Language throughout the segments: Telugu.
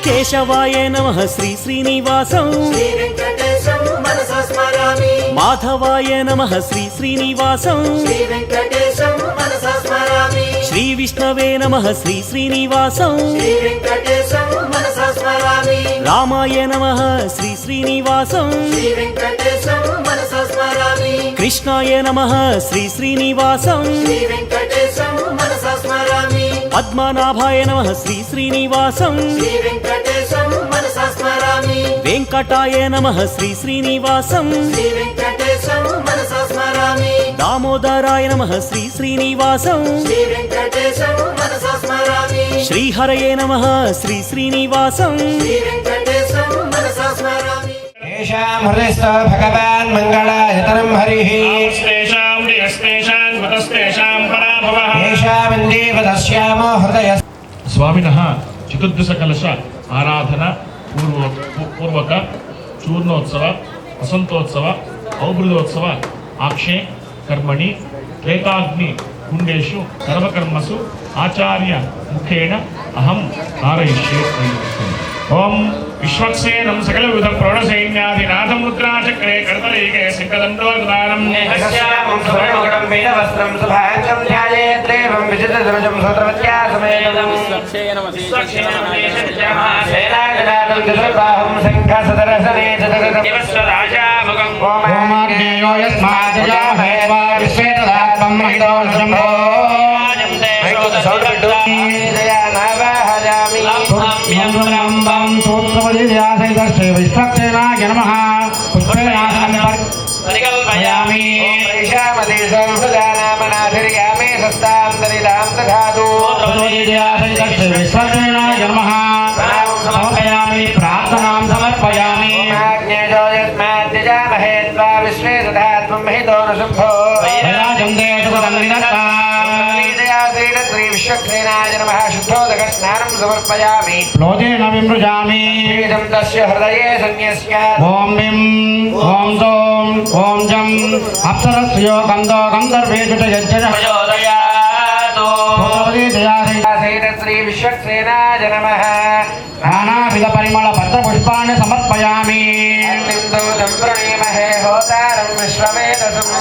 కేశవాయ నమః శ్రీ శ్రీనివాసం మాధవాయ నమః శ్రీ శ్రీనివాసం శ్రీ విష్ణవే నమః శ్రీ శ్రీనివాసం రామాయ నమః శ్రీ శ్రీనివాసం కృష్ణాయ నమః శ్రీ శ్రీనివాసం పద్మనాభాయ నమః శ్రీ శ్రీనివాసం వెంకటాయ నమః శ్రీ శ్రీనివాసం దామోదరాయ నమః శ్రీ శ్రీనివాసం శ్రీహరయే నమః శ్రీ శ్రీనివాసం భగవాన్ మంగళాయతనం హరి స్వామినః చతుర్దశ కలశ ఆరాధన పూర్వక చూర్ణోత్సవ వసంతోత్సవ ఔబృదోత్సవ ఆక్షే కర్మణి త్రేతాగ్ని కుండేషు సర్వకర్మసు ఆచార్య ముఖేన అహం ధారయిష్యే. ఓం విశ్వక్సేనం సకల విధ ప్రౌఢ సైన్యాధినాథం రుద్రాచక్రే కర్తలీకే సిద్ధదండోదానం నేహస్యామం సువర్ణముఖం వేదవస్త్రం సుభాంగం ధ్యాయేత్రేవం విజితద్రజం సోత్రవత్యాసమేతం శైలాగనాదం దిశబాహం శంఖసదరసనే జగదగం ఓమాగ్నేయో యస్మాదయామేవా విశ్వేతదాత్మం మహితో శంభో విశ్వక్సేనాయ నమః పరికల్పయామి. విశ్వక్సేనాయ నమః సమర్పయామి ప్రార్థనాం సమర్పయామి. విశ్వక్సేనాయ నమః శుద్ధోదక స్నానం సమర్పయామి. లోకేన విమృజామి తస్య హృదయే సన్యస్య. ఓం విం ఓం దోం ఓం జం అప్సరస్యో గంధో గంధర్వేషు యజ్జనోదయాతో శ్రీ విశ్వక్సేనాయ నమః. నానావిధ పరిమళ పత్ర పుష్పాన్ని సమర్పయామి.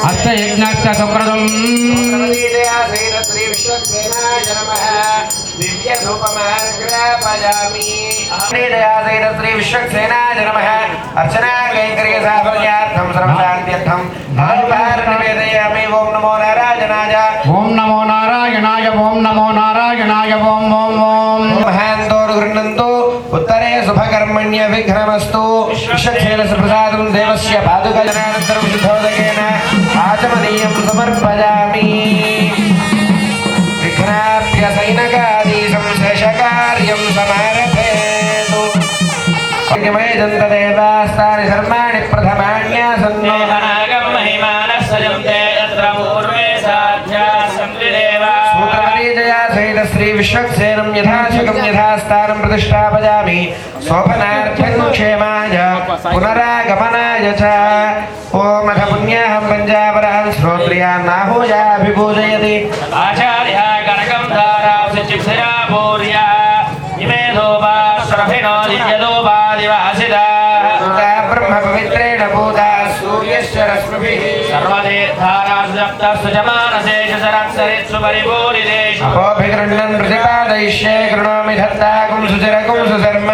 అస్య యజ్ఞస్య సుకృతం. శ్రీ విశ్వక్సేనాయ నమః. దివ్య ధూపమాగ్రాపయామి. శ్రీ విశ్వక్సేనాయ నమః. అర్చనా కైంకర్య సాఫల్యార్థం సర్వశాంత్యర్థం నివేదయామి. ఓం నమో నారాయణాయ. ఓం నమో నారాయణాయ. ఓం నమో నారాయణాయ. ఓం ఓం ఓం. మహాంతో గృహ్ణంతు ఉత్తరే శుభకర్మణ్య విఘ్నమస్తు. విశ్వక్సేనస్య ప్రసాదం దేవస్య పాదుకజనానంతరం శుద్ధోదకేన ఆచమనీయం సమర్పయామి. విఘ్నాభ్య సైనకాదీశం శేషకార్యం సమారభేతు. దేవాస్తాని సర్వాణి ప్రథమాన్యాసన్నో శ్రీ విశ్వక్సేనం యథాశకం యథాస్థానం ప్రతిష్టాపయామి. శోభనార్థం క్షేమాయ పునరాగమనాయ చ. ఓమథ పుణ్యాహం పంచావరహం శ్రోత్రియాన్నాహూయాభిపూజయతి. ఆచార్య కనకం ధారావసిచిక్షయా పూర్య ఇమే ధూపాశ్రభినో దివ్యధూపాదివాసితా. బ్రహ్మ పవిత్రేణ భూతా సూర్యస్య రశ్మిభిః సర్వదేధారాజప్తసుజమానశేషసరత్సరిత్సు పరిపూరిదేషు. అపోభిగృహ్ణన్ ప్రతిపాదయిష్యే కృణోమి ధత్తాకుం సుచిరకుం సుశర్మ.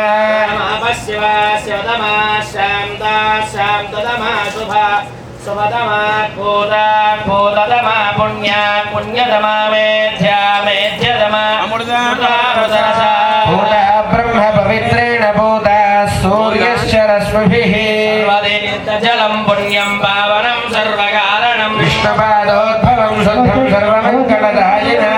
బ్రహ్మ పవిత్రేణ భూతా సూర్యస్య రశ్మిభిః జలం పుణ్యం పావనం సర్వకారణం విష్ణుపాదోద్భవం శుద్ధం సర్వమంగళదాయినం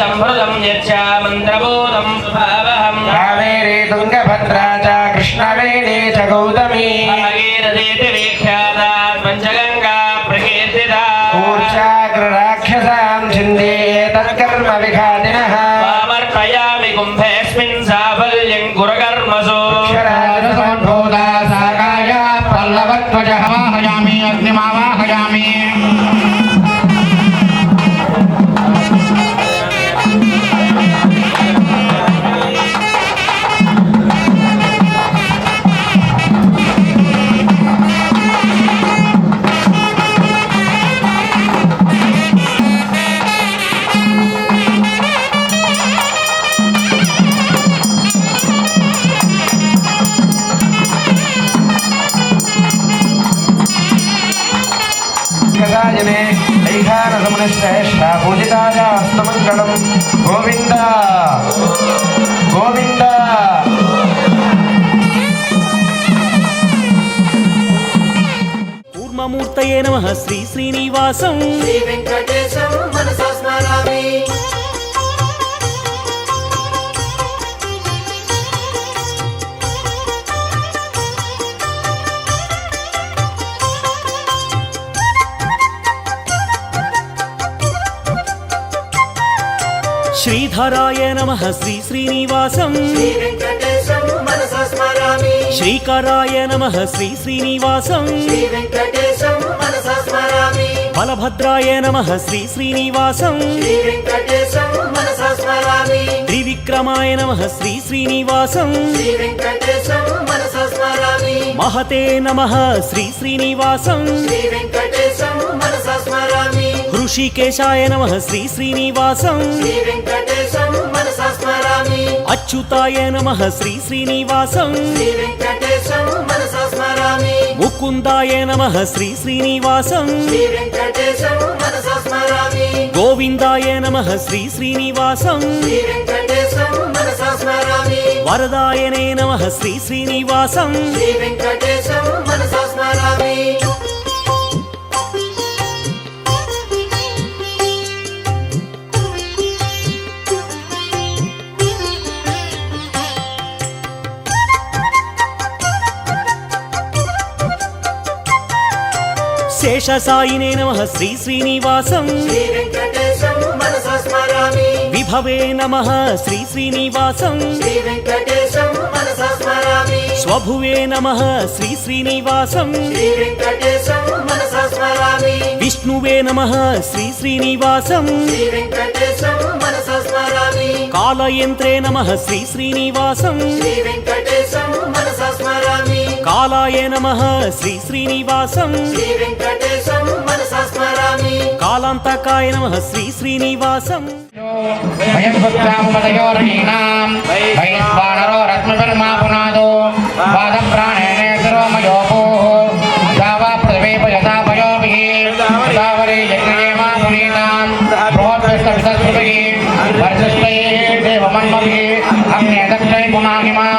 సంభృతం యచ్చామంత్రబోధం స్వభావహం. కావేరీ తుంగభద్రా చ కృష్ణవేణీ చ గౌతమీ భాగీరథీతి విఖ్యాతా పంచగంగా ప్రకీర్తితా. ఊర్చాగ్రరాక్షసాం ఛిందే తత్కర్మ విఘాతినః. సమర్పయామి కుంభేస్మిన్ సాఫల్యం గురుకర్మసు. అక్షరాజసమద్భూతా సాకాయ పల్లవత్వజః వాహయామి అగ్నిమావాహయామి. శ్రేష్ఠ పూజితాయ అస్తమంగళం గోవింద గోవింద. కూర్మమూర్తయే నమః శ్రీ శ్రీనివాసం శ్రీ వెంకటేశం మనసా స్మరామి. శ్రీధరాయ నమః శ్రీ శ్రీనివాసం శ్రీ వెంకటేశం మనసా స్మరామి. శ్రీకరాయ నమః శ్రీ శ్రీనివాసం శ్రీ వెంకటేశం మనసా స్మరామి. బలభద్రాయ నమః శ్రీ శ్రీనివాసం శ్రీ వెంకటేశం మనసా స్మరామి. త్రివిక్రమాయ నమః శ్రీ శ్రీనివాసం శ్రీ వెంకటేశం మనసా స్మరామి. మహతే నమః శ్రీ శ్రీనివాసం శ్రీ వెంకటేశం మనసా స్మరామి. హృషికేశాయ నమః శ్రీ శ్రీనివాసం శ్రీ వెంకటేశం మనసా స్మరామి. అచ్యుతాయ నమః శ్రీ శ్రీనివాసం శ్రీ వెంకటేశం మనసా స్మరామి. ముకుందాయ నమః శ్రీ శ్రీనివాసం శ్రీ వెంకటేశం మనసా స్మరామి. గోవిందాయ నమః శ్రీ శ్రీనివాసం శ్రీ వెంకటేశం మనసా స్మరామి. వరదాయనే నమః శ్రీ శ్రీనివాసం శ్రీ వెంకటేశం మనసా స్మరామి. శేషసాయినే నమః శ్రీ శ్రీనివాసం శ్రీ వెంకటేశం మనసా స్మరామి. విభవే నమః శ్రీ శ్రీనివాసం శ్రీ వెంకటేశం మనసా స్మరామి. స్వభువే నమః శ్రీ శ్రీనివాసం శ్రీ వెంకటేశం మనసా స్మరామి. విష్ణువే నమః శ్రీ శ్రీనివాసం శ్రీ వెంకటేశం మనసా స్మరామి. కాలయంత్రే నమః శ్రీ శ్రీనివాసం శ్రీ వెంకటేశం మనసా స్మరామి. కాలాయ నమః శ్రీ శ్రీనివాసం శ్రీ వెంకటేశం మనసా స్మరామి. కాలాంతకాయ నమః శ్రీ శ్రీనివాసం భయం పుత్రామదయోరీణాం వైశ్వానరో రత్నధర్మా పునాదో వాద ప్రాణేనే సర్వమయోపూః దావా పృథివీపయతా పయోభిః గోదావరీ యజ్ఞయేమా పునీతాం బృహద్విస్తవిసస్పృభిః వర్చస్వైః దేవమన్మభిః అగ్నే దక్షై పునాహిమా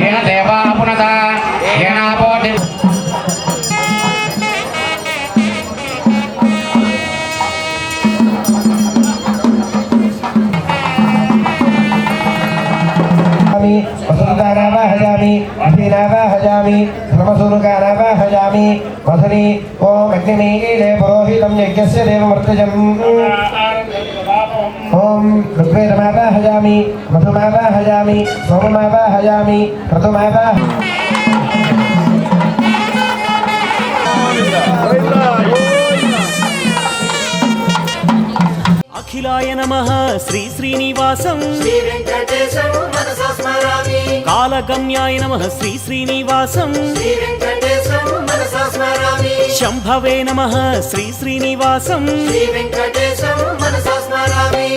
येन దేవా పునత येनापो वसुदानावाहयामि अभिनावाहयामि धर्मसूरुकानावाहयामि मथुनी ओम अग्निमीले पुरोहितं यज्ञस्य देवमर्तजम् ओम ऋग्वेदमावाहयामि मधुमावाहयामि सोममावाहयामि क्रतुमावाह అఖిలాయ నమః శ్రీ శ్రీనివాసం శ్రీ వెంకటేశం మనసా స్మరామి. కాలగమ్యాయ నమః శ్రీ శ్రీనివాసం శ్రీ వెంకటేశం మనసా స్మరామి. శంభవే నమః శ్రీ శ్రీనివాసం శ్రీ వెంకటేశం మనసా స్మరామి.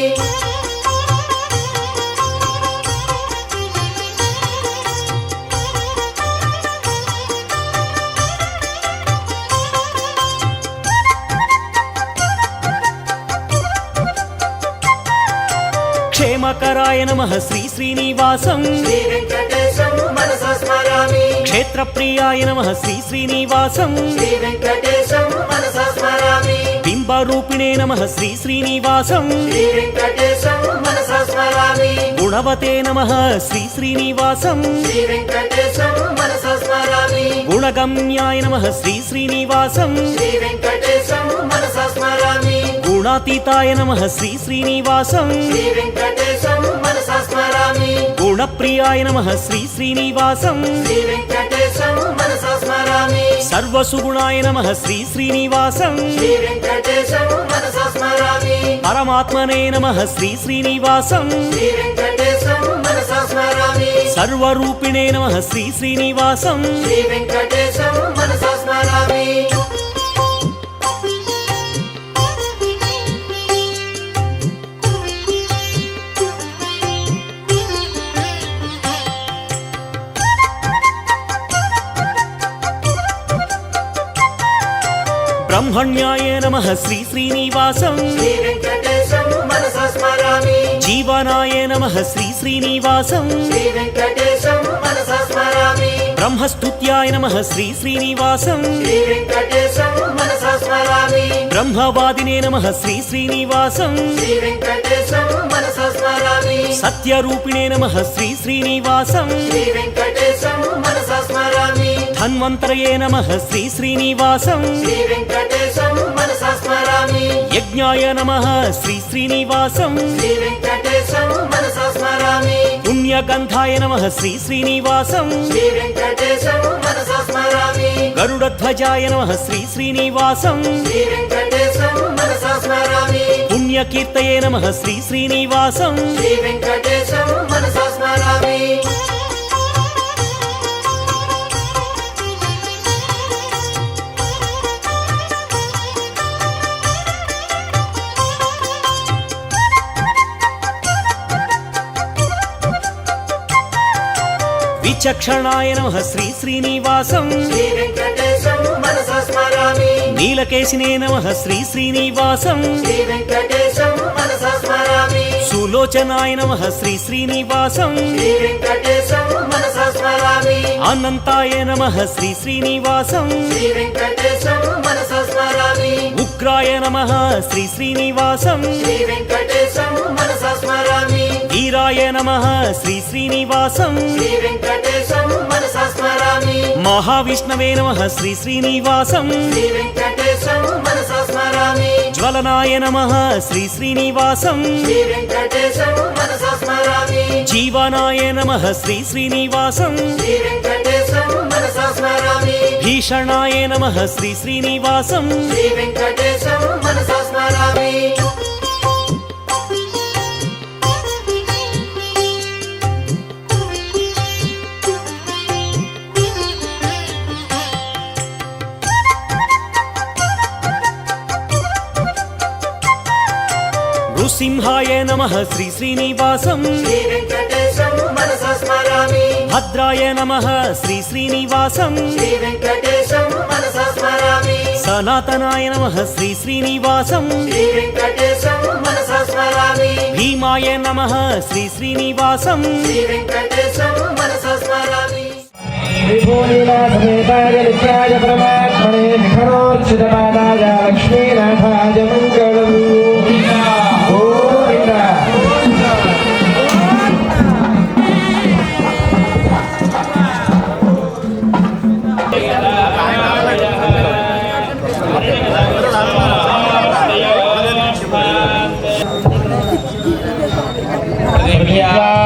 క్షేమకరాయ నమః శ్రీ శ్రీనివాసం శ్రీ వెంకటేశం మనసా స్మరామి. క్షేత్రప్రియాయ నమః శ్రీ శ్రీనివాసం శ్రీ వెంకటేశం మనసా స్మరామి. బింబరూపిణే నమః శ్రీ శ్రీనివాసం శ్రీ వెంకటేశం మనసా స్మరామి. గుణవతే నమః శ్రీ శ్రీనివాసం శ్రీ వెంకటేశం మనసా స్మరామి. గుణగమ్యాయ నమః శ్రీ శ్రీనివాసం శ్రీ వెంకటేశం మనసా స్మరామి. గుణాతీతాయ నమః శ్రీ శ్రీనివాసం శ్రీ వెంకటేశం మనసా స్మరామి. గుణప్రియాయ నమః శ్రీ శ్రీనివాసం శ్రీ వెంకటేశం మనసా స్మరామి. సర్వసుగుణాయ నమః శ్రీ శ్రీనివాసం శ్రీ వెంకటేశం మనసా స్మరామి. పరమాత్మనే నమః శ్రీ శ్రీనివాసం శ్రీ వెంకటేశం మనసా స్మరామి. సర్వరూపిణే నమః శ్రీ శ్రీనివాసం శ్రీ వెంకటేశం మనసా స్మరామి. బ్రహ్మణ్యాయ నమః శ్రీ శ్రీనివాసం శ్రీ వెంకటేశం మనసా స్మరామి జీవనాయ నమః శ్రీ శ్రీనివాసం శ్రీ వెంకటేశం మనసా స్మరామి బ్రహ్మస్తుత్యాయ నమః శ్రీ శ్రీనివాసం శ్రీ వెంకటేశం మనసా స్మరామి బ్రహ్మవాదినే నమః శ్రీ శ్రీనివాసం శ్రీ వెంకటేశం మనసా స్మరామి సత్యరూపిణే నమః శ్రీ శ్రీనివాసం శ్రీ వెంకటేశం మనసా స్మరామి ధన్వంతరయే నమః శ్రీ శ్రీనివాసం శ్రీ వెంకటేశం మనసా స్మరామి యజ్ఞాయ నమః శ్రీ శ్రీనివాసం శ్రీ వెంకటేశం మనసా స్మరామి పుణ్యగంధాయ నమః శ్రీ శ్రీనివాసం శ్రీ వెంకటేశం మనసా స్మరామి గరుడధ్వజాయ నమః శ్రీ శ్రీనివాసం శ్రీ వెంకటేశం మనసా స్మరామి పుణ్యకీర్తయే నమః శ్రీ శ్రీనివాసం శ్రీ వెంకటేశం మనసా స్మరామి విచక్షణాయ నమః శ్రీ శ్రీనివాసం శ్రీ వెంకటేశం మనసా స్మరామి నీలకేశినే నమః శ్రీ శ్రీనివాసం శ్రీ వెంకటేశం మనసా స్మరామి సులోచనాయ నమః శ్రీ శ్రీనివాసం శ్రీ వెంకటేశం మనసా స్మరామి అనంతాయ నమః శ్రీ శ్రీనివాసం శ్రీ వెంకటేశం మనసా స్మరామి ఉగ్రాయ నమః శ్రీ శ్రీనివాసం శ్రీ వెంకటేశం మనసా స్మరామి వీరాయ నమః శ్రీ శ్రీనివాసం శ్రీ వెంకటేశం మనసా స్మరామి మహావిష్ణవే నమః శ్రీ శ్రీనివాసం శ్రీ వెంకటేశం మనసా స్మరామి జ్వలనాయ నమః శ్రీ శ్రీనివాసం శ్రీ వెంకటేశం మనసా స్మరామి జీవనాయ నమః శ్రీ శ్రీనివాసం శ్రీ వెంకటేశం మనసా స్మరామి భీషణాయ నమః శ్రీ శ్రీనివాసం శ్రీ వెంకటేశం మనసా స్మరామి నృసింహాయ నమః శ్రీ శ్రీనివాసం శ్రీ వెంకటేశం మనసా స్మరామి భద్రాయ నమః శ్రీ శ్రీనివాసం శ్రీ వెంకటేశం మనసా స్మరామి సనాతనాయ నమః శ్రీ శ్రీనివాసం శ్రీ వెంకటేశం మనసా స్మరామి భీమాయ నమః శ్రీ శ్రీనివాసం శ్రీ వెంకటేశం మనసా స్మరామి విభూనినాథమేతాయ నిత్యాయ పరమాత్మనే విఘ్నోర్చితపాదాయ లక్ష్మీనాథాయ మంగళం గోవిందా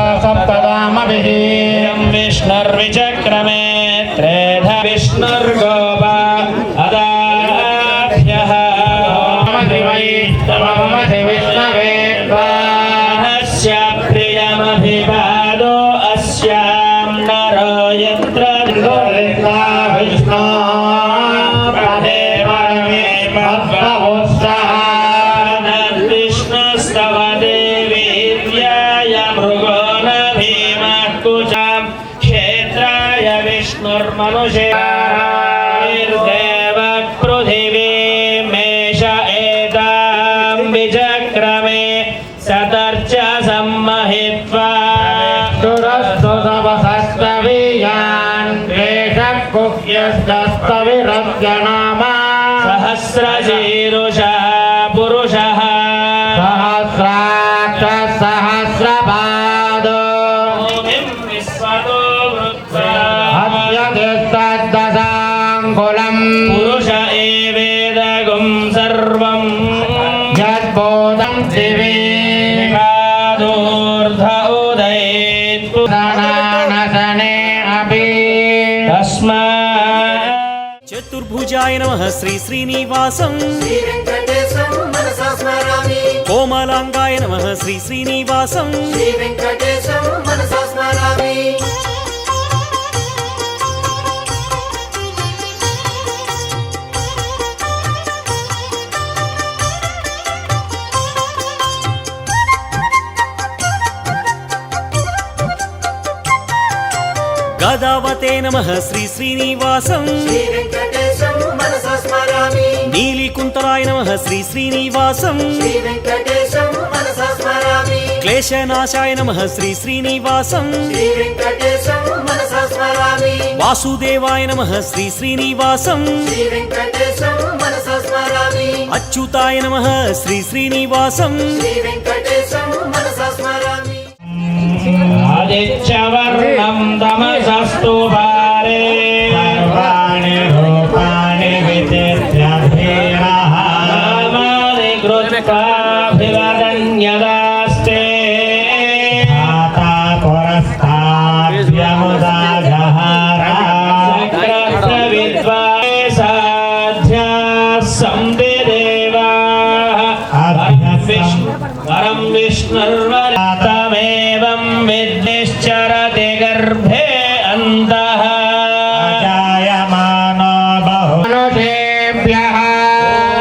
सप्तदामभिः विष्णुर्विचक्रमे त्रेधा विष्णुर्गोप अदाभ्यः ममधि विष्णवे स्वाहस्य प्रियमभिपादो अस्यां नरो यत्र विष्णो प्रदेवमे पद्मवत्सः विष्णुस्तव देवीर्याय मृगो न भीमः कुचां क्षेत्राय विष्णुर्मनुषेर्देव पृथिवीमेष एतां विचक्रमे सतर्च सम्महित्वा दुरस्तु तपसस्तवीयान् वेषः कुह्यस्तस्तविरस्य नामा सहस्रशीरुषः पुरुषः सहस्राक्ष सहस्रपादो भूमिं विश्वतो हस्यदिस्तद्दशाङ्कुलम् पुरुष एवेदगुं सर्वं यद्बोधं दिवि पादोर्ध उदयेत्तु सनानसने अपि तस्मात् చతుర్భుజాయ నమః శ్రీ శ్రీనివాసం శ్రీ వెంకటేశం మనసా స్మరామి కోమలాంగాయ నమః శ్రీ శ్రీనివాసం శ్రీ వెంకటేశం మనసా స్మరామి గదావతే నమః శ్రీ శ్రీనివాసం శ్రీ వెంకటేశం మనసా స్మరామి నీలికుంతలాయ నమః శ్రీ శ్రీనివాసం శ్రీ వెంకటేశం మనసా స్మరామి క్లేశనాశాయ నమః శ్రీ శ్రీనివాసం శ్రీ వెంకటేశం మనసా స్మరామి వాసుదేవాయ నమః శ్రీ శ్రీనివాసం శ్రీ వెంకటేశం మనసా స్మరామి అచ్యుతాయ నమః శ్రీ శ్రీనివాసం శ్రీ వెంకటేశం మనసా స్మరామి ఆదిత్యవర్ణం తమసస్తు భారే సర్వాణి రూపాణి విచిత్యధీరః నామాని కృత్వాభివదన్యదాస్తే ఆతా పురస్తాద్యముదాజహార సక్రస్ర విద్వాే సాధ్యా సంవిదేవాః వరం విష్ణుర్వరాతమేవం విద్నిశ్చరతి గర్భే అంతః జాయమానో బహుమనుషేభ్యః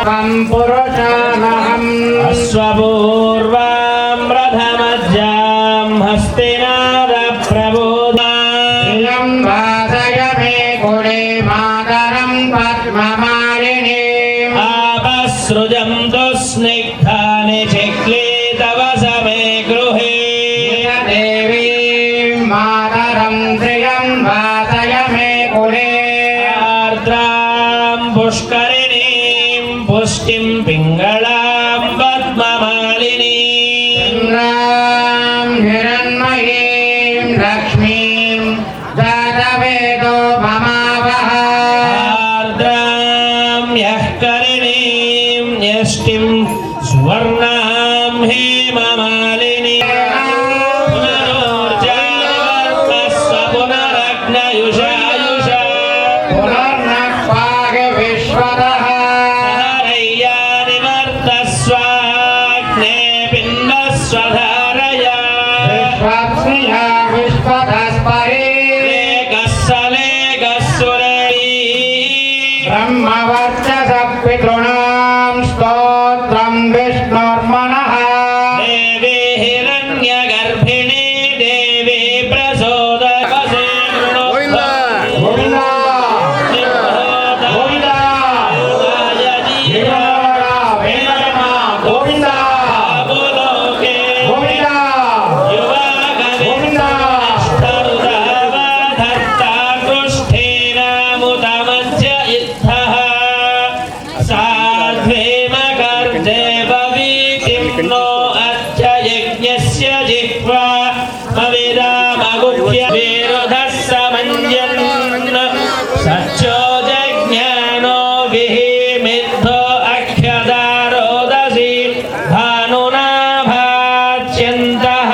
వం పురుషానహం అశ్వపూర్వాం రథమజ్జాం హస్తినాద ప్రబోధాయం వాసయ మే కులే మాతరం పద్మమాలినీం ఆపసృజంతు స్నిగ్ధాని చిక్లీతవ సమే గృహే దేవీం మాతరం శ్రియం వాసయ మే కులే ఆర్ద్రాం పుష్కరిణీం పుష్టిం పింగళాం పద్మమాలినీం హిరణ్మయీం లక్ష్మీం జాతవేదో మమావహ ఆర్ద్రాం యః కరిణీం యష్టిం సువర్ణాం హేమమాలినీం పునరోర్జావర్తస్వ పునరగ్నయుషాయుష పునర్నఃపాగ విశ్వదః నివర్తస్వాగ్నే పిండస్వధారయా విశ్వప్స్నియా విశ్వదస్పరే బ్రహ్మవర్చస పితॄణాం స్తోత్రం విష్ణుర్మనః దేవీ హిరణ్యగర్భిణీ దేవీ ప్రసోదవసే గోవింద గోవింద గోవింద గోవింద భూలోకే గోవింద గోవింద ధర్తాకృష్ఠేనాముదమధ్య ఇద్ధః సాధ్వేమకర్దే భవీతిం నో అద్య యజ్ఞస్య జిహ్వా మవిరామగుహ్య విరుధః సమంజన్ సచ్చోజజ్ఞానో విహిమిద్ధో అఖ్యదారోదసి భానునాభాచ్యంతః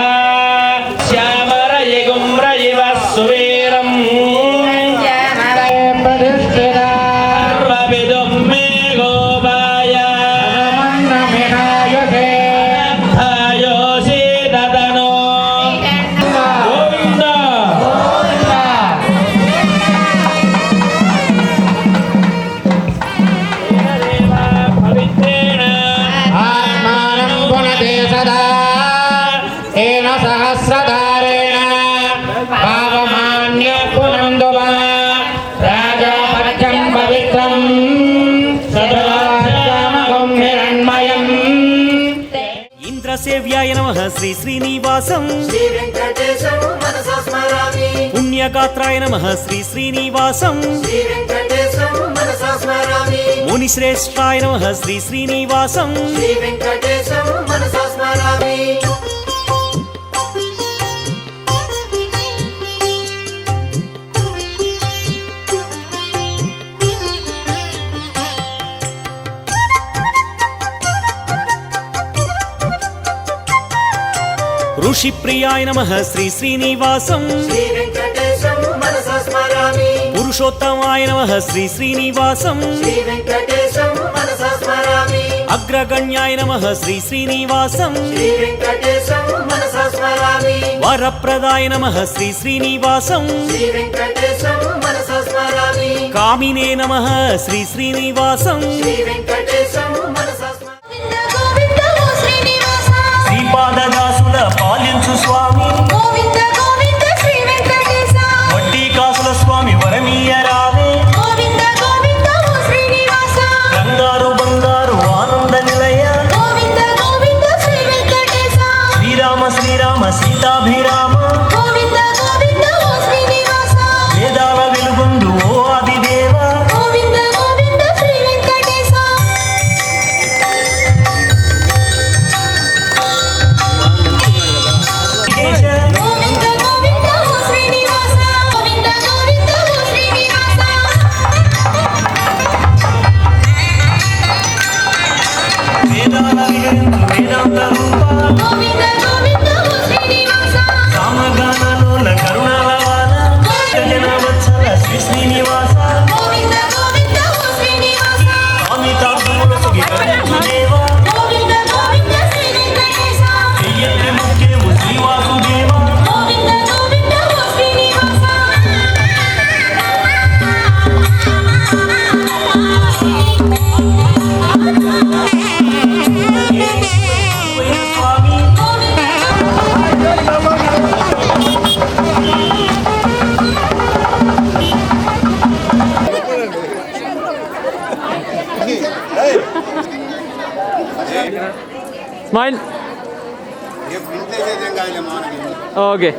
శ్యామరయగుమ్రయివ సువీరం సర్వవిదుం మే గోపాయ అర్థాయోసి దదనో గోవింద పవిత్రేణ ఆత్మానం పునతే సదా ఏన సహస్రధారేణ పావమాన్య పునందువా రాజాపత్యం పవిత్రం సదామగం హిరణ్మయం ఇంద్రసేవ్యాయ నమః శ్రీ శ్రీనివాసం శ్రీ వెంకటేశం మనసా స్మరామి పుణ్యగాత్రాయ నమః శ్రీ శ్రీనివాసం శ్రీ వెంకటేశం మనసా స్మరామి మునిశ్రేష్ఠాయ నమః శ్రీ శ్రీనివాసం శ్రీ వెంకటేశం మనసా స్మరామి ఋషిప్రియాయ నమః శ్రీ శ్రీనివాసం శ్రీ వెంకటేశం మనసా స్మరామి పురుషోత్తమాయ నమః శ్రీ శ్రీనివాసం శ్రీ వెంకటేశం మనసా స్మరామి అగ్రగణ్యాయ నమః శ్రీ శ్రీనివాసం శ్రీ వెంకటేశం మనసా స్మరామి వరప్రదాయ నమః శ్రీ శ్రీనివాసం శ్రీ వెంకటేశం మనసా స్మరామి కామినే నమః శ్రీ శ్రీనివాసం శ్రీ వెంకటేశం మనసా స్మరామి గోవింద ఓ శ్రీనివాస శ్రీపాదదాసుల పాలించు స్వామి గోవింద గోవింద శ్రీ వెంకటేశ వడ్డీ స్మైల్. ఓకే.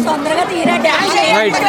తొందరగా తీరా డాన్స్ రైట్.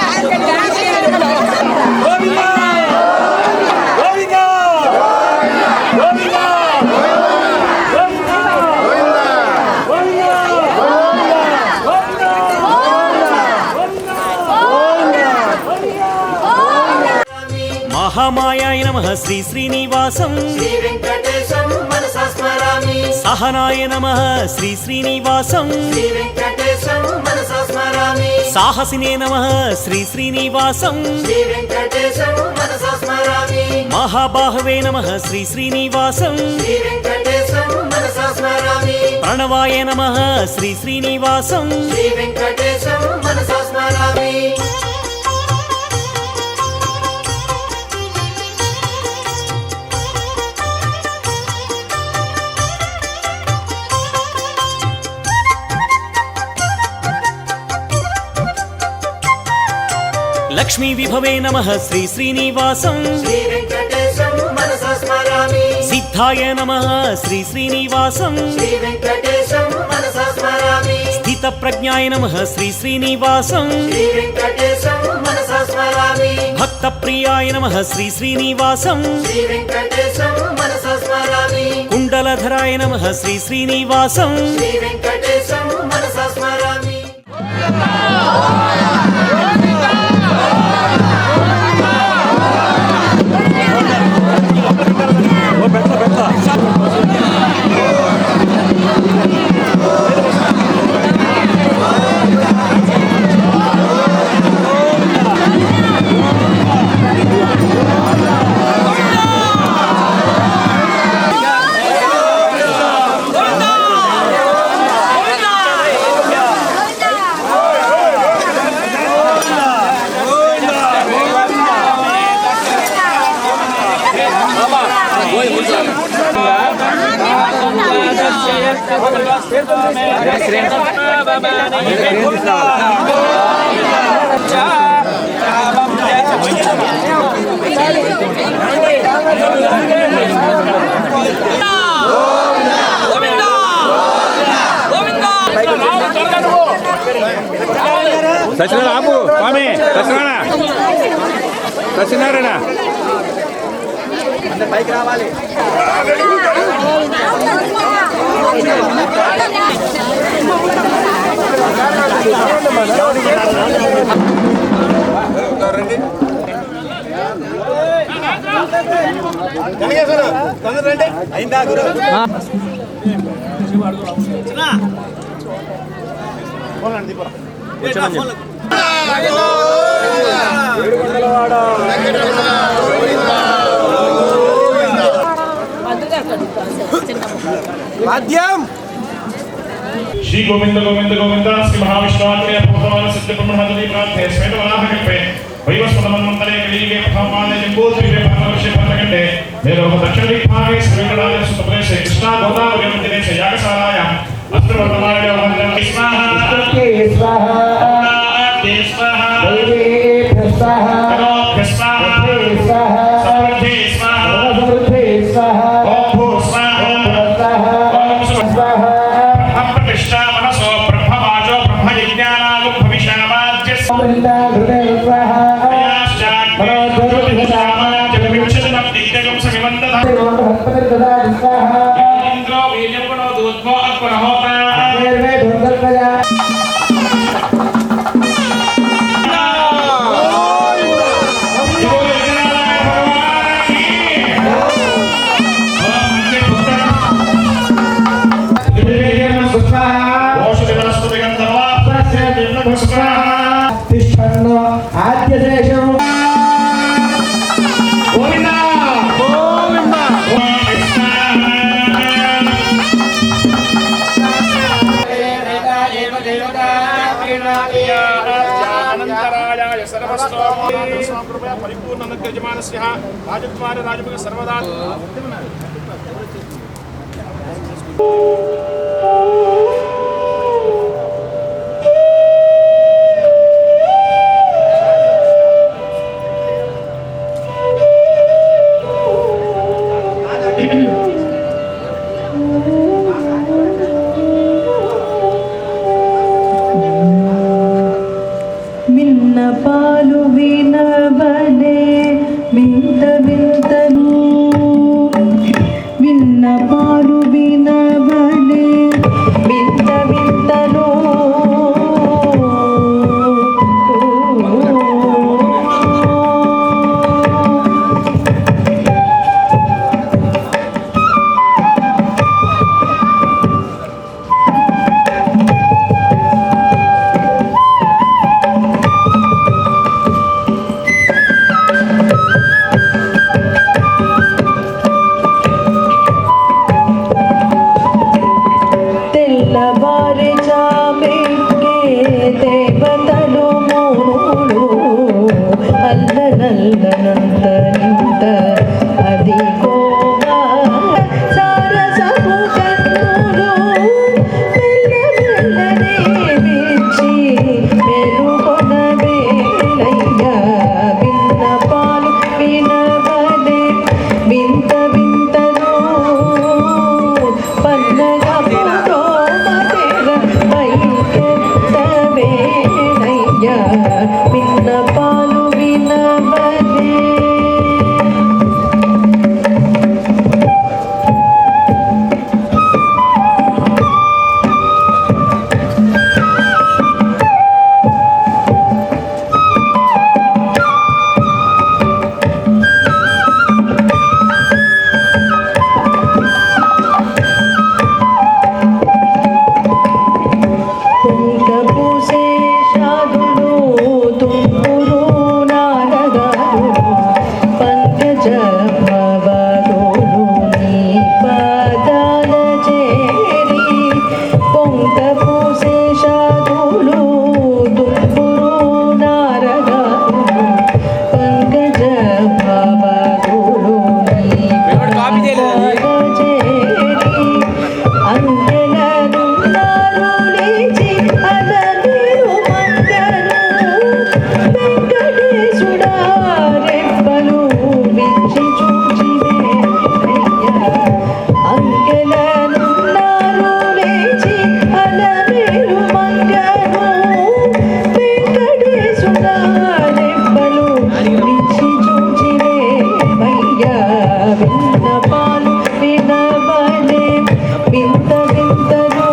మహామాయాయ నమః శ్రీ శ్రీనివాసం శ్రీ వెంకటేశం మనసా స్మరామి సహనాయ నమః శ్రీ శ్రీనివాసం శ్రీ వెంకటేశం మనసా స్మరామి సాహసినే నమః శ్రీ శ్రీనివాసం శ్రీ వెంకటేశం మనసా స్మరామి మహాబాహవే నమః శ్రీ శ్రీనివాసం శ్రీ వెంకటేశం మనసా స్మరామి ప్రణవాయ నమః శ్రీ శ్రీనివాసం శ్రీ వెంకటేశం మనసా స్మరామి లక్ష్మీ విభవే నమః శ్రీ శ్రీనివాసం శ్రీ వెంకటేశం మనసా స్మరామి సిద్ధాయ నమః శ్రీ శ్రీనివాసం శ్రీ వెంకటేశం మనసా స్మరామి స్థిత ప్రజ్ఞాయ నమః శ్రీ శ్రీనివాసం శ్రీ వెంకటేశం మనసా స్మరామి భక్త ప్రియాయ నమః శ్రీ శ్రీనివాసం శ్రీ వెంకటేశం మనసా స్మరామి కుండలధరాయ నమః శ్రీ శ్రీనివాసం శ్రీ వెంకటేశం మనసా స్మరామి సత్యనారాయణ ఆపు స్వామి సత్యనారాయణ పైకి రావాలి. అయిందా గురు వాద్యం श्री गोविंद गोविंद गोविंद श्री महाविष्णुवाक्य भगवान सत्य ब्रह्मणि प्राप्ते श्वेतवराहकल्पे वैवस्वतमन्वन्तरे कलियुगे प्रथमपादे जम्बूद्वीपे भरतवर्षे भरतखण्डे मेरोह दक्षिणदिग्भागे श्रीवेङ्कटाद्रि सुतप्रदेशे कृष्णा गोदावरी मन्दिरेश यागशालायां अस्त्रवर्तमाने वन्दनं स्वाहा स्वाहा स्वाहा स्वाहा स्वाहा समृद्धि स्वाहा स्वाहा ओम भू स्वाहा ओम स्वाहा प्रतिष्ठा मनसो ब्रह्मवाचो ब्रह्मयज्ञानागो भविष्यामाद्य स्वाहा అర్పణహోతా ఆద్యశేషం పరిపూర్ణ యజమానస్య రాజకుమార రాజముఖ సర్వదా విన్నపాలు వినబడే వింత వింతను విన్నపాలు వినబడే వింత వింతను తెల్లవారి జామెక్కే దేవతలు మూడు అల్లనల్లనంత నింత అదిగోగా సారసపు కన్నులు మెల్లమెల్లనే విచ్చి మెరుగొన వేలయ్య విన్నపాలు వినబడే వింత వింతను పన్నగా విన్నపాలు వినబడే పూసే షాదులు తుంపురు నారగారు పంకజ భవరులు నీ పాదాల చేరి పొంక పూసే షాదులు తుంపురు నారగారు పంకజ భవరులు నీ పాదాల చేరి అంకెలను నారులేచి అలమేలు మంగను వెంకటేశుడా రెప్పలు విచ్చి చూచి వేలయ్య అంకెలను నారులేచి అలమేలు మంగను వెంకటేశుడా రెప్పలు విచ్చి చూచి వేలయ్య విన్నపాలు వినబడే వింత వింతను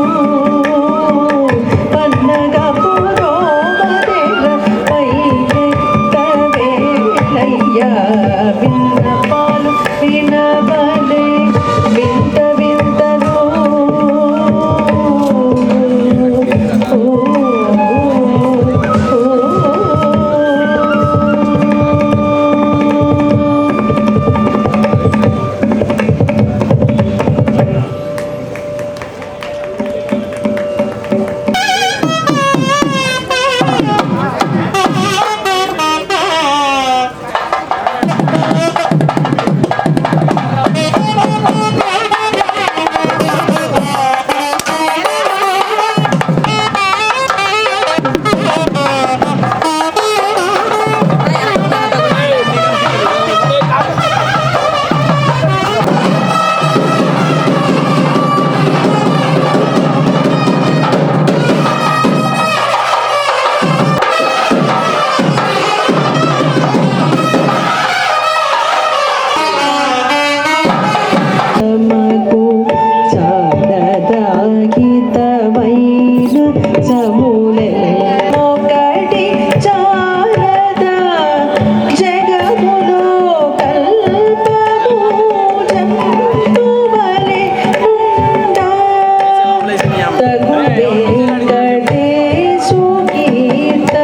పన్నగా పురోమదేల పైకెత్తవేలయ్య విన్నపాలు వినబడే వింత వింతను వెంకటేశు కీర్తనమొకటి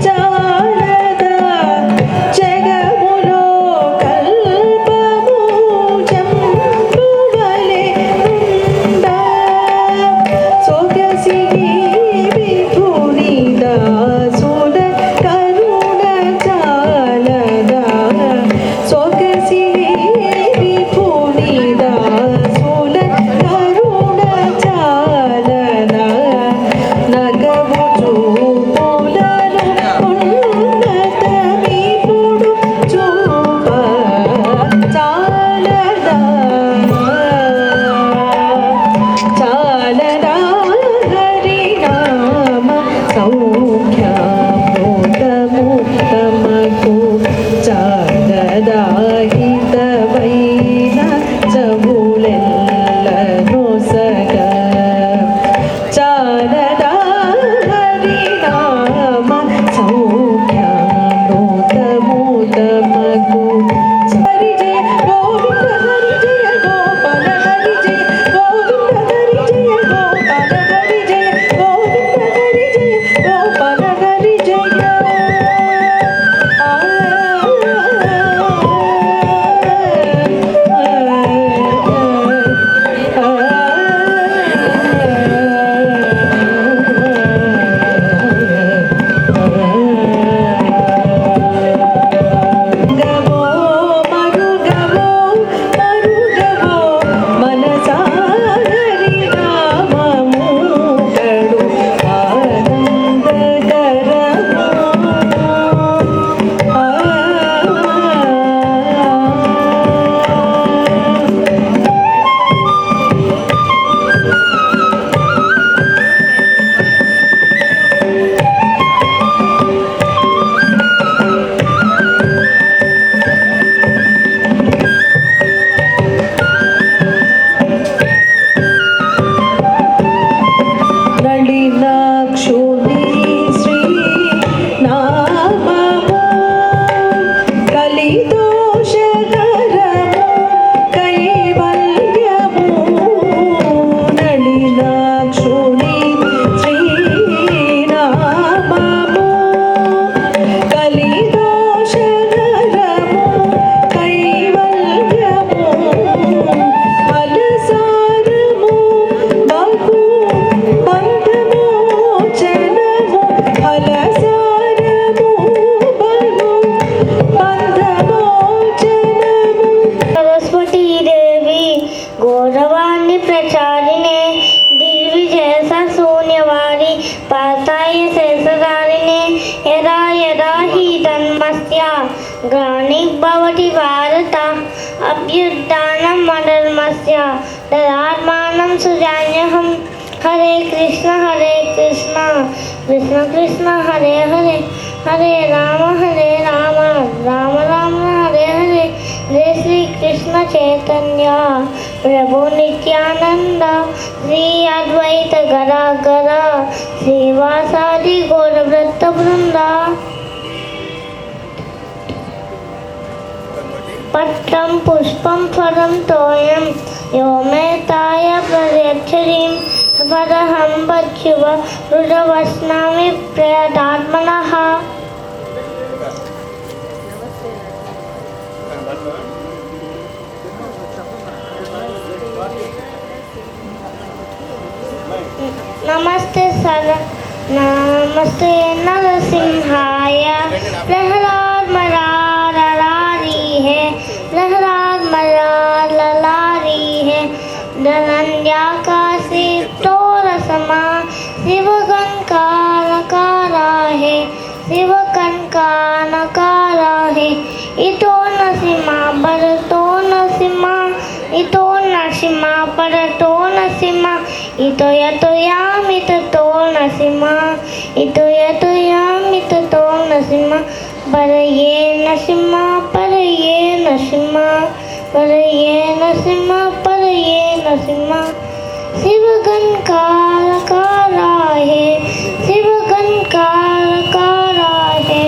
చాలదా జగములో కల్పము జంబువలె ఉండా సొగసి విభుని దాసుల కరుణ చాలదా సొగసి విభుని దాసుల కరుణ చాలదా నగవు చూపులను ఉన్నతమిపుడు చూప చాలదా చాలదా హరినామ సౌఖ్యమోదముత్తమకు చాలదా హితవైన చవులెల్లను సగ చాలదా హరినామ సౌఖ్యమోదముత్తమకు హరి జయ గోవింద హరి జయ గోపాల హరి జయ గోవింద హరి జయ గోపాల హరి జయ గోవింద హరి జయ గోపాల హరి జయ గవో మరుగవో మరుగవో మనసారి నామము కడు నళినాక్షుని శ్రీ నామము కలిదోషకరము కైవల్యము నళినాక్షుని శ్రీ నామము కలిదోషకరము కైవల్యము ఫలసారము బహు బంధమోచనము ఫలసారము బహు బంధమోచనము सरस्वती देवी गौरवाणी प्रचारिणे दिग्विजय शून्यवारी पाताय शेषधारिणे यदा यदा हि धर्मस्य ग्लानिर्भवति भारत अभ्युत्थानमधर्मस्य तदात्मानं सृजाम्यहम् हरे कृष्ण कृष्ण कृष्ण हरे हरे हरे राम राम राम हरे हरे जय श्री कृष्ण चैतन्य प्रभु नित्यानंद श्री अद्वैत गदाधर श्रीवासादि गौर वृत्त वृंदा पत्रं पुष्पं फलं तोयं यो मे ताय प्रयच्छति पदहं बच्युव रुद्रवस्नामि प्रयतात्मनः नमस्ते नरसिंहाय प्रहलाद मरार लारी है प्रहलाद मरार लारी है धनंजया का शिव तोर समा शिवगन का नकारा है शिवगन का नकारा है इतो नसीमा बर तो नसीमा इतो नसीमा पर तो नसीमा इतो यतो यामित तो नसीमा इतो यतो यामित तो नसीमा पर ये नसीमा पर ये नसीमा पर ये नसीमा पर ये नसीमा शिवगन काल काला है शिवगन काल काला है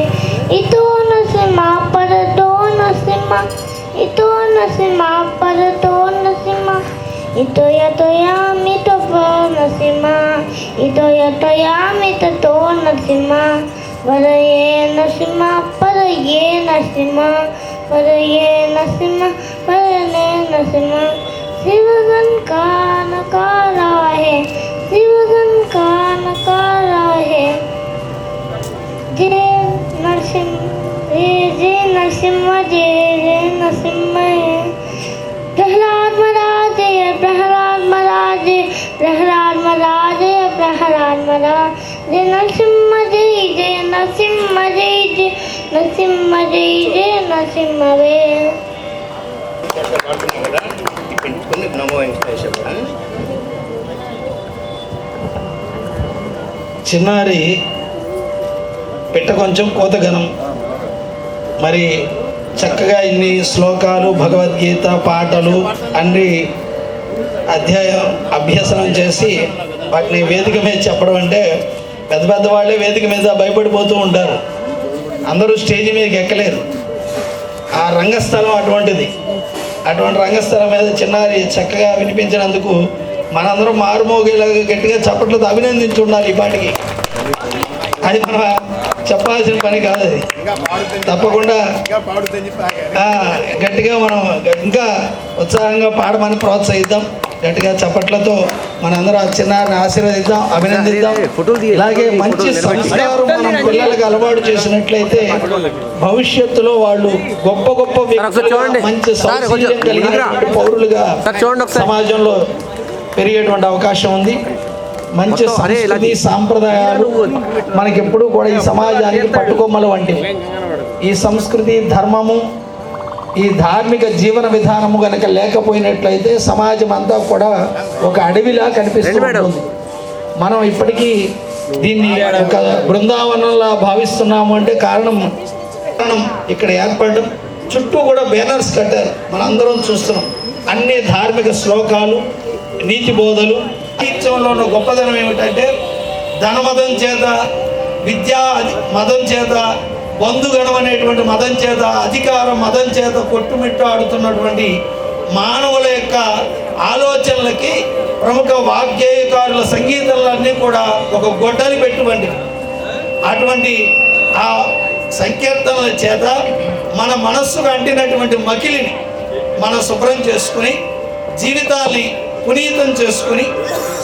इतो नसीमा पर तो नसीमा इतो नसीमा पर तो Naseema Ito yatoyami tapo nasima. Ito yatoyami tato nasima. Paraye nasima, paraye nasima. Paraye nasima, paraye nasima. शिवगन का नकारा है, शिवगन का नकारा है। जय नरसिंह, जय नरसिंह, जय नरसिंह। प्रहलाद महाराज, प्रहलाद महाराज, प्रहलाद महाराज, प्रहलाद महाराज। जय नरसिंह, जय नरसिंह, जय नरसिंह, जय नरसिंह। కొన్ని నమో వెంకటేశ్వర. చిన్నారి పిట్ట కొంచెం కోతగనం. మరి చక్కగా ఇన్ని శ్లోకాలు, భగవద్గీత పాటలు అన్ని అభ్యసనం చేసి వాటిని వేదిక మీద చెప్పడం అంటే పెద్ద పెద్ద వాళ్ళే వేదిక మీద భయపడిపోతూ ఉంటారు. అందరూ స్టేజ్ మీదకి ఎక్కలేరు. ఆ రంగస్థలం అటువంటిది. అటువంటి రంగస్థలం మీద చిన్నారి చక్కగా వినిపించినందుకు మనందరం మారుమోగేలాగా గట్టిగా చప్పట్లతో అభినందించి ఉండాలి. ఈ పాటికి అది మనం చెప్పాల్సిన పని కాదు. అది తప్పకుండా గట్టిగా మనం ఇంకా ఉత్సాహంగా పాడమని ప్రోత్సహిద్దాం. గట్టిగా చప్పట్లతో మనందరం ఆ చిన్నారిని ఆశీర్వదిద్దాం, అభినందిద్దాం. ఇలాగే మంచి సంస్కారం మనం పిల్లలకు అలవాటు చేసినట్లయితే భవిష్యత్తులో వాళ్ళు గొప్ప గొప్ప వ్యక్తులుగా, మంచి సౌశీల్యం కలిగినటువంటి పౌరులుగా సమాజంలో పెరిగేటువంటి అవకాశం ఉంది. మంచి సంస్కృతి సాంప్రదాయాలు మనకెప్పుడు కూడా ఈ సమాజానికి పట్టుకొమ్మలు వంటివి. ఈ సంస్కృతి, ధర్మము, ఈ ధార్మిక జీవన విధానము కనుక లేకపోయినట్లయితే సమాజం అంతా కూడా ఒక అడవిలా కనిపిస్తుంది. మనం ఇప్పటికీ దీన్ని ఒక బృందావనంలా భావిస్తున్నాము అంటే కారణం ఇక్కడ ఏర్పడడం. చుట్టూ కూడా బ్యానర్స్ కట్టారు, మనందరం చూస్తున్నాం. అన్ని ధార్మిక శ్లోకాలు, నీతి బోధలు. సాహిత్యంలో ఉన్న గొప్పదనం ఏమిటంటే ధనమదం చేత, విద్యా మదం చేత, బంధుగణం అనేటువంటి మదం చేత, అధికార మదం చేత కొట్టుమిట్టాడుతున్నటువంటి మానవుల యొక్క ఆలోచనలకి ప్రముఖ వాగ్గేయకారుల సంగీతాలన్నీ కూడా ఒక గొడ్డలి పెట్టుబండి. అటువంటి ఆ సంకీర్తనల చేత మన మనస్సుకు అంటినటువంటి మకిలిని మనం శుభ్రం చేసుకుని జీవితాల్ని పునీతం చేసుకుని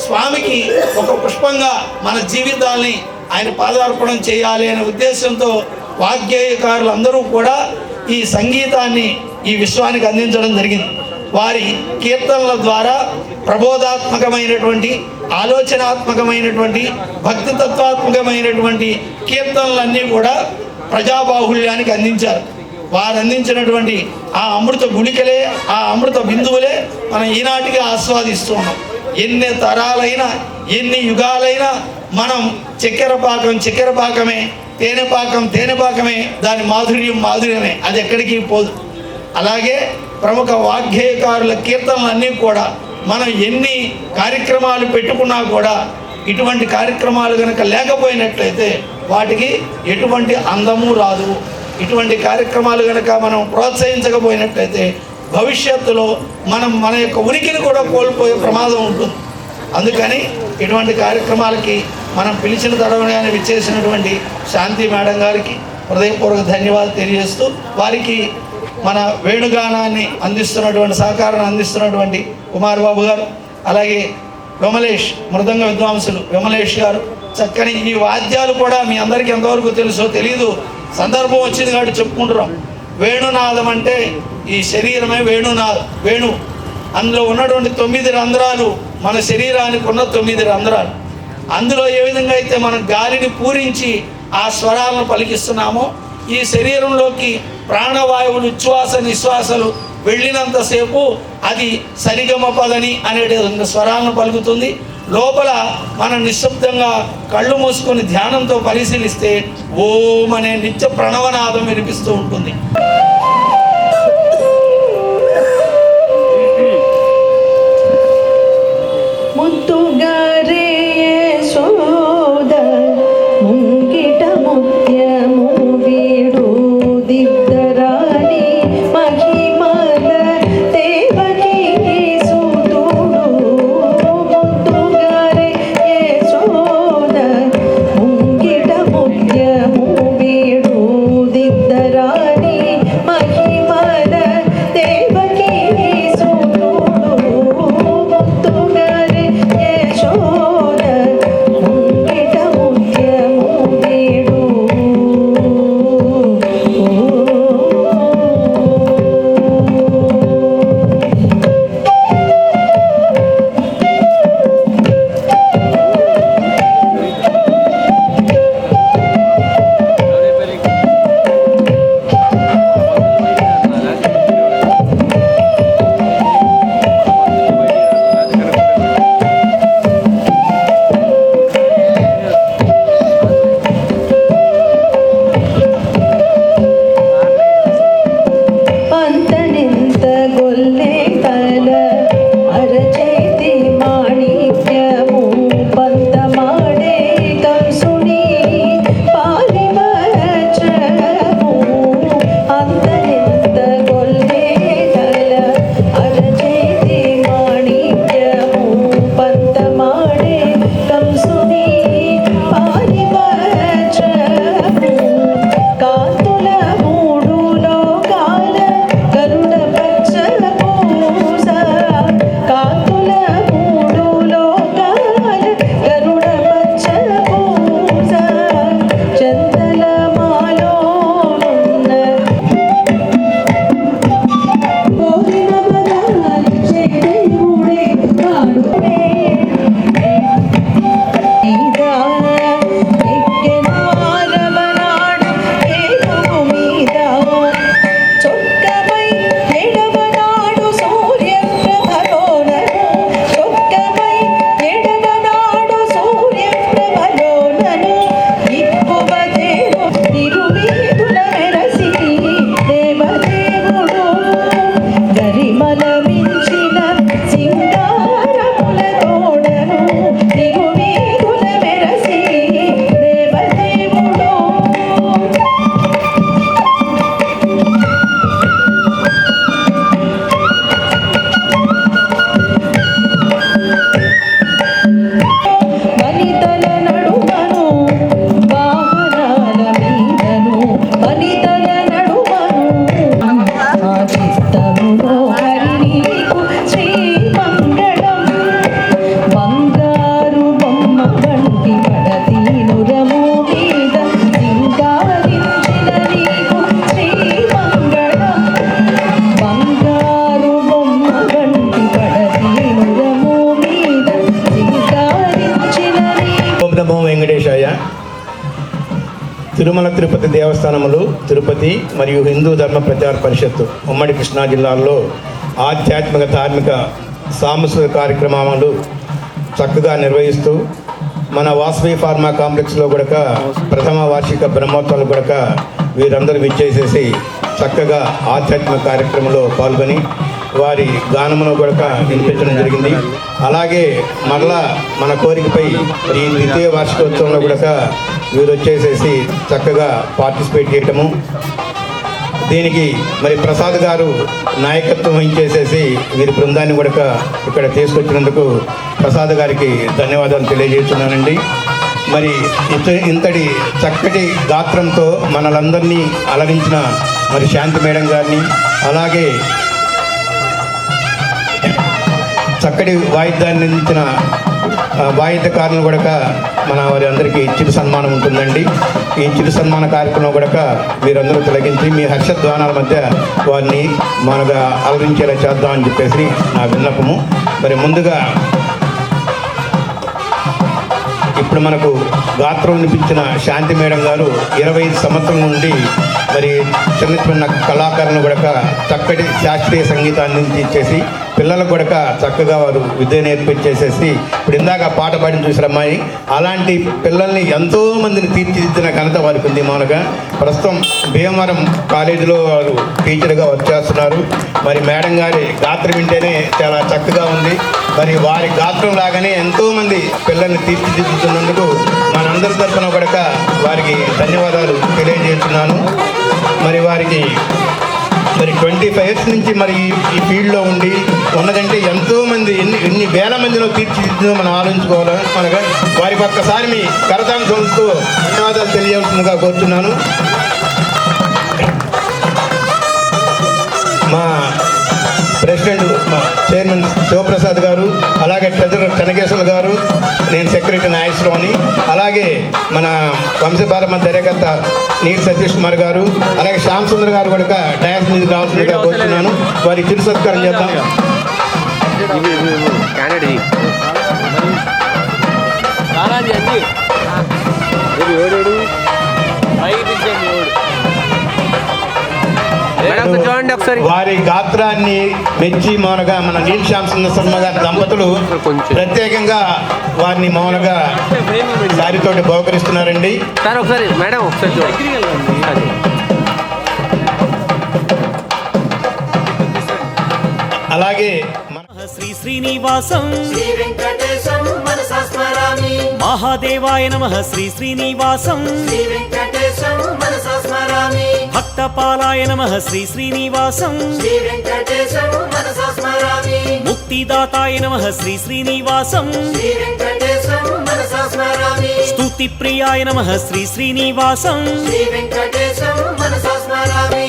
స్వామికి ఒక పుష్పంగా మన జీవితాల్ని ఆయన పాదార్పణం చేయాలి అనే ఉద్దేశంతో వాగ్గేయకారులు అందరూ కూడా ఈ సంగీతాన్ని ఈ విశ్వానికి అందించడం జరిగింది. వారి కీర్తనల ద్వారా ప్రబోధాత్మకమైనటువంటి, ఆలోచనాత్మకమైనటువంటి, భక్తి తత్వాత్మకమైనటువంటి కీర్తనలన్నీ కూడా ప్రజాబాహుళ్యానికి అందించారు. వారు అందించినటువంటి ఆ అమృత గుళికలే, ఆ అమృత బిందువులే మనం ఈనాటికి ఆస్వాదిస్తూ ఉన్నాం. ఎన్ని తరాలైనా, ఎన్ని యుగాలైనా మనం చక్కెర పాకమే, తేనెపాకమే, దాని మాధుర్యమే, అది ఎక్కడికి పోదు. అలాగే ప్రముఖ వాగ్గేయకారుల కీర్తనలన్నీ కూడా మనం ఎన్ని కార్యక్రమాలు పెట్టుకున్నా కూడా ఇటువంటి కార్యక్రమాలు కనుక లేకపోయినట్లయితే వాటికి ఎటువంటి అందము రాదు. ఇటువంటి కార్యక్రమాలు కనుక మనం ప్రోత్సహించకపోయినట్లయితే భవిష్యత్తులో మనం మన యొక్క ఉనికిని కూడా కోల్పోయే ప్రమాదం ఉంటుంది. అందుకని ఇటువంటి కార్యక్రమాలకి మనం పిలిచిన తడవగానే విచ్చేసినటువంటి శాంతి మేడం గారికి హృదయపూర్వక ధన్యవాదాలు తెలియజేస్తూ, వారికి మన వేణుగానాన్ని అందిస్తున్నటువంటి, సహకారాన్ని అందిస్తున్నటువంటి కుమార్ బాబు గారు, అలాగే విమలేష్, మృదంగ విద్వాంసులు విమలేష్ గారు, చక్కని ఈ వాద్యాలు కూడా మీ అందరికీ ఎంతవరకు తెలుసో తెలీదు, సందర్భం వచ్చింది కాబట్టి చెప్పుకుంటున్నాం. వేణునాదం అంటే ఈ శరీరమే వేణు. అందులో ఉన్నటువంటి 9 రంధ్రాలు మన శరీరానికి ఉన్న 9 రంధ్రాలు. అందులో ఏ విధంగా అయితే మనం గాలిని పూరించి ఆ స్వరాలను పలికిస్తున్నామో, ఈ శరీరంలోకి ప్రాణవాయువులు, ఉచ్ఛ్వాస నిశ్వాసలు వెళ్ళినంతసేపు అది సరిగమ పదని అనే స్వరాలను పలుకుతుంది. లోపల మనం నిశ్శబ్దంగా కళ్ళు మూసుకొని ధ్యానంతో పరిశీలిస్తే ఓం అనే నిత్య ప్రణవనాదం వినిపిస్తూ ఉంటుంది. ముద్దుగారే సోద ముంగిట ముత్యము వీడు దిద్దరాని మహిమల దేవకి సూతుడు ఓం నమో వెంకటేశాయ. తిరుమల తిరుపతి దేవస్థానములు, తిరుపతి మరియు హిందూ ధర్మ ప్రచార పరిషత్తు ఉమ్మడి కృష్ణా జిల్లాల్లో ఆధ్యాత్మిక, ధార్మిక, సాంస్కృతిక కార్యక్రమాలు చక్కగా నిర్వహిస్తూ మన వాసవి ఫార్మా కాంప్లెక్స్లో కూడా ప్రథమ వార్షిక బ్రహ్మోత్సవాలు కూడా వీరందరూ విచ్చేసేసి చక్కగా ఆధ్యాత్మిక కార్యక్రమంలో పాల్గొని వారి గానమును కూడా వినిపించడం జరిగింది. అలాగే మరలా మన కోరికపై ఈ ద్వితీయ వార్షికోత్సవంలో కూడా వీరు వచ్చేసేసి చక్కగా పార్టిసిపేట్ చేయటము, దీనికి మరి ప్రసాద్ గారు నాయకత్వం వహించేసేసి వీరి బృందాన్ని కూడా ఇక్కడ తీసుకొచ్చినందుకు ప్రసాద్ గారికి ధన్యవాదాలు తెలియజేస్తున్నానండి. మరి ఇంతటి చక్కటి గాత్రంతో మనలందరినీ అలరించిన మరి శాంతి మేడం గారిని, అలాగే చక్కటి వాయిద్యాన్ని అందించిన వాయిద్యకారులను కూడా మన వారి అందరికీ చిరు సన్మానం ఉంటుందండి. ఈ చిరు సన్మాన కార్యక్రమం కూడా మీరందరూ తిలకించి మీ హర్షధ్వానాల మధ్య వారిని మనగా అలరించేలా చేద్దామని చెప్పేసి నా విన్నపము. మరి ముందుగా ఇప్పుడు మనకు గాత్రం వినిపించిన శాంతి మేడం గారు 25 సంవత్సరం నుండి మరి చిన్న చిన్న కళాకారులను కూడా చక్కటి శాస్త్రీయ సంగీతాన్ని అందించేసి పిల్లలకు కూడా చక్కగా వారు విద్య నేర్పించేసేసి ఇప్పుడు ఇందాక పాట పాడిన చూసిన అమ్మాయి, అలాంటి పిల్లల్ని ఎంతోమందిని తీర్చిదిద్దిన ఘనత వారికి ఉంది. మామూలుగా ప్రస్తుతం భీమవరం కాలేజీలో వారు టీచర్గా వర్క్ చేస్తున్నారు. మరి మేడం గారి గాత్రం వింటేనే చాలా చక్కగా ఉంది. మరి వారి గాత్రం లాగానే ఎంతోమంది పిల్లల్ని తీర్చిదిద్దుతున్నందుకు మనందరి తరఫున కూడా వారికి ధన్యవాదాలు తెలియజేస్తున్నాను. మరి వారికి మరి 25 years నుంచి మరి ఈ ఫీల్డ్లో ఉండి ఉన్నదంటే ఎంతోమంది ఎన్ని వేల మందిలో తీర్చిదిద్దో మనం ఆలోచించుకోవాలి. మనగా వారికి ఒక్కసారి మీ కరతాళ ధ్వనులతో ధన్యవాదాలు తెలియవలసిందిగా కోరుతున్నాను. మా ప్రెసిడెంట్, మా చైర్మన్ శివప్రసాద్ గారు, అలాగే ట్రెజరర్ చెన్నకేశ్వర గారు, నేను సెక్రటరీ నాగేశ్వరరావుని, అలాగే మన వంశపారమ్మ దర్యాకర్త నీటి సతీష్ కుమార్ గారు, అలాగే శ్యామ్ సుందర్ గారు కూడా డయాస్ మీద రావాల్సిందిగా కోరుతున్నాను. వారి చిరు సత్కారం చేద్దాం. వారి గాత్రాన్ని మెచ్చి మౌనగా మన నీల్ శ్యామ్ సుందర్ శర్మ గారి దంపతులు ప్రత్యేకంగా వారిని మౌనగా సారితోటి బహుకరిస్తున్నారండి. ఒకసారి మేడం ఒకసారి అలాగే శ్రీ శ్రీనివాసం శ్రీ వెంకటేశం మనసా స్మరామి. మహాదేవాయ నమః శ్రీ శ్రీనివాసం శ్రీ వెంకటేశం మనసా స్మరామి. భక్తపాలాయ నమః శ్రీ శ్రీనివాసం శ్రీ వెంకటేశం మనసా స్మరామి. ముక్తిదాతాయ నమః శ్రీ శ్రీనివాసం శ్రీ వెంకటేశం మనసా స్మరామి. స్తుతి ప్రియాయ నమః శ్రీ శ్రీనివాసం శ్రీ వెంకటేశం మనసా స్మరామి.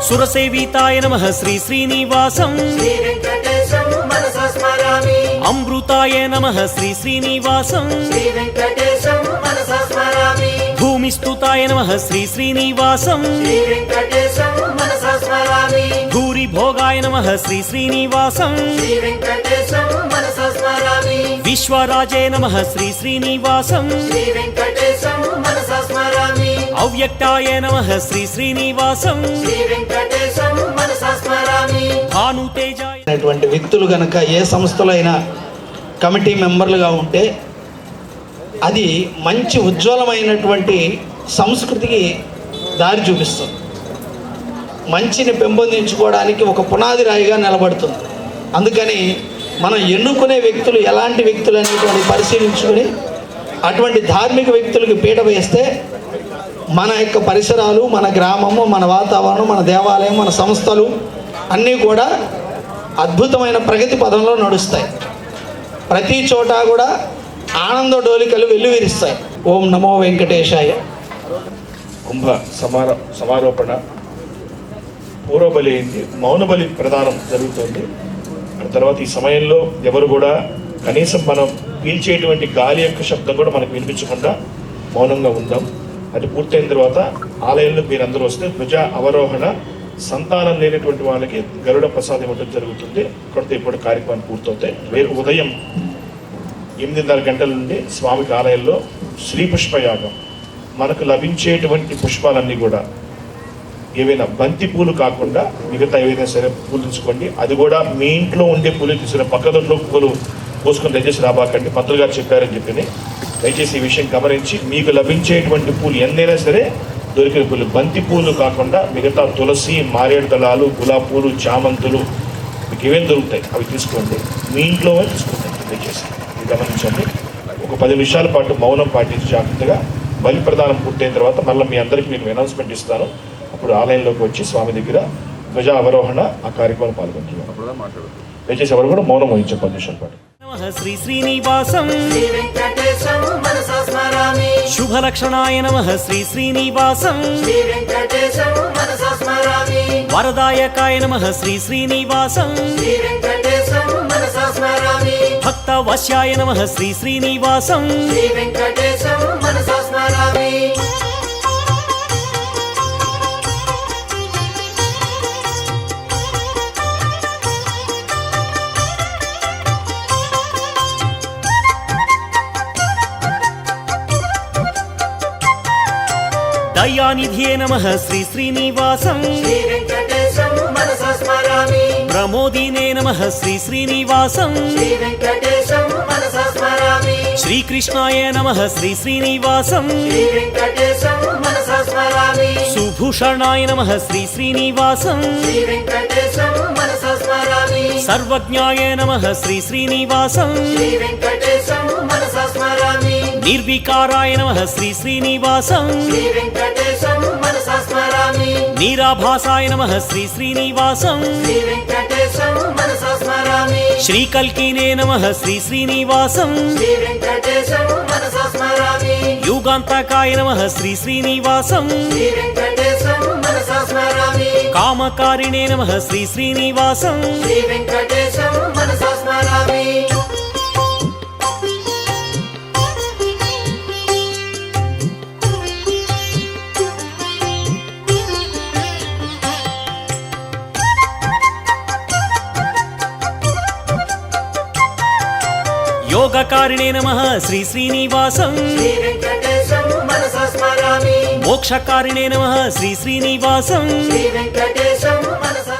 సురసేవితాయ నమః శ్రీ శ్రీనివాసం శ్రీ వెంకటేశం మనసా స్మరామి. అమృతాయ నమః శ్రీ శ్రీనివాసం శ్రీ వెంకటేశం మనసా స్మరామి. భూమిస్తుతాయ నమః శ్రీ శ్రీనివాసం శ్రీ వెంకటేశం మనసా స్మరామి. భూరి భోగాయ నమః శ్రీ శ్రీనివాసం శ్రీ వెంకటేశం మనసా స్మరామి. విశ్వరాజే నమః శ్రీ శ్రీనివాసం శ్రీ వెంకటేశం మనసా స్మరామి. అవ్యక్తాయ నమః శ్రీ శ్రీనివాసం శ్రీ వెంకటేశం మనసా స్మరామి. భానుతేజాయ అనేటువంటి వ్యక్తులు కనుక ఏ సంస్థలో అయినా కమిటీ మెంబర్లుగా ఉంటే అది మంచి ఉజ్వలమైనటువంటి సంస్కృతికి దారి చూపిస్తుంది. మంచిని పెంపొందించుకోవడానికి ఒక పునాది రాయిగా నిలబడుతుంది. అందుకని మనం ఎన్నుకునే వ్యక్తులు ఎలాంటి వ్యక్తులు అనేటువంటి పరిశీలించుకొని అటువంటి ధార్మిక వ్యక్తులకు పీట వేస్తే మన యొక్క పరిసరాలు, మన గ్రామము, మన వాతావరణం, మన దేవాలయం, మన సంస్థలు అన్నీ కూడా అద్భుతమైన ప్రగతి పదంలో నడుస్తాయి. ప్రతి చోట కూడా ఆనంద డోలికలు వెల్లువిరుస్తాయి. ఓం నమో వెంకటేశాయ. కుంభ సమారోపణ పూర్వబలి అయింది, మౌన బలి ప్రదానం జరుగుతుంది. ఆ తర్వాత ఈ సమయంలో ఎవరు కూడా కనీసం మనం పీల్చేటువంటి గాలి యొక్క శబ్దం కూడా మనకు వినిపించకుండా మౌనంగా ఉందాం. అది పూర్తయిన తర్వాత ఆలయంలో మీరందరూ వస్తే ధ్వజ అవరోహణ, సంతానం లేనటువంటి వాళ్ళకి గరుడ ప్రసాదం ఇవ్వడం జరుగుతుంది. ఇక్కడితో ఇప్పుడు కార్యక్రమాన్ని పూర్తవుతాయి. రేపు ఉదయం 8:30 గంటల నుండి స్వామికి ఆలయంలో శ్రీ పుష్పయాగం. మనకు లభించేటువంటి పుష్పాలన్నీ కూడా ఏవైనా బంతి పూలు కాకుండా మిగతా ఏవైనా సరే పూలు తీసుకోండి. అది కూడా మీ ఇంట్లో ఉండే పూలు తీసుకుని పక్కదొట్లో పూలు పోసుకొని దయచేసి రాబాకండి. పంతులు గారు చెప్పారని చెప్పి దయచేసి ఈ విషయం గమనించి మీకు లభించేటువంటి పూలు ఎన్నైనా సరే దొరికిన పూలు, బంతి పూలు కాకుండా మిగతా తులసి, మారేడు దళాలు, గులాబీ పూలు, చామంతులు మీకు ఏమేమి దొరుకుతాయి అవి తీసుకోండి. మీ ఇంట్లో తీసుకుంటాం. దయచేసి ఇది గమనించండి. ఒక 10 నిమిషాల పాటు మౌనం పాటించి జాగ్రత్తగా బలి ప్రదానం పూర్తయిన తర్వాత మళ్ళీ మీ అందరికీ నేను అనౌన్స్మెంట్ ఇస్తాను. అప్పుడు ఆలయంలోకి వచ్చి స్వామి దగ్గర ధ్వజ అవరోహణ ఆ కార్యక్రమం పాల్గొంటున్నాం. దయచేసి ఎవరు కూడా మౌనం వహించారు 10 నిమిషాల పాటు. నమః శ్రీ శ్రీనివాసం శ్రీ వెంకటేశం మనసా స్మరామి శుభలక్షణాయ నమః శ్రీ శ్రీనివాసం శ్రీ వెంకటేశం మనసా స్మరామి వరదాయకాయ నమః శ్రీ శ్రీనివాసం శ్రీ వెంకటేశం మనసా స్మరామి భక్తవశ్యాయ నమః శ్రీ శ్రీనివాసం శ్రీ వెంకటేశం మనసా స్మరామి దయానిధియే నమః శ్రీ శ్రీనివాసం శ్రీ వెంకటేశం మనసా స్మరామి ప్రమోదినే నమః శ్రీ శ్రీనివాసం శ్రీ వెంకటేశం మనసా స్మరామి శ్రీకృష్ణాయ నమః శ్రీ శ్రీనివాసం శ్రీ వెంకటేశం మనసా స్మరామి సుభూషణాయ నమః శ్రీ శ్రీనివాసం శ్రీ వెంకటేశం మనసా స్మరామి సర్వజ్ఞాయ నమః శ్రీ శ్రీనివాసం శ్రీ వెంకటేశం మనసా స్మరామి నిర్వికారాయ నమః శ్రీ శ్రీనివాసం శ్రీ వెంకటేశం మనసా స్మరామి నీరాభాసాయ నమః శ్రీ శ్రీనివాసం శ్రీ వెంకటేశం మనసా స్మరామి శ్రీకల్కినే నమః శ్రీ శ్రీనివాసం శ్రీ వెంకటేశం మనసా స్మరామి యుగాంతకాయ నమః శ్రీ శ్రీనివాసం శ్రీ వెంకటేశం మనసా స్మరామి కామకారిణే నమః శ్రీ శ్రీనివాసం శ్రీ వెంకటేశం మనసా స్మరామి యోగకారిణే నమః శ్రీ శ్రీనివాసం శ్రీ వెంకటేశం మనసా స్మరామి మోక్షకారిణే నమః శ్రీ శ్రీనివాసం శ్రీ వెంకటేశం మనసా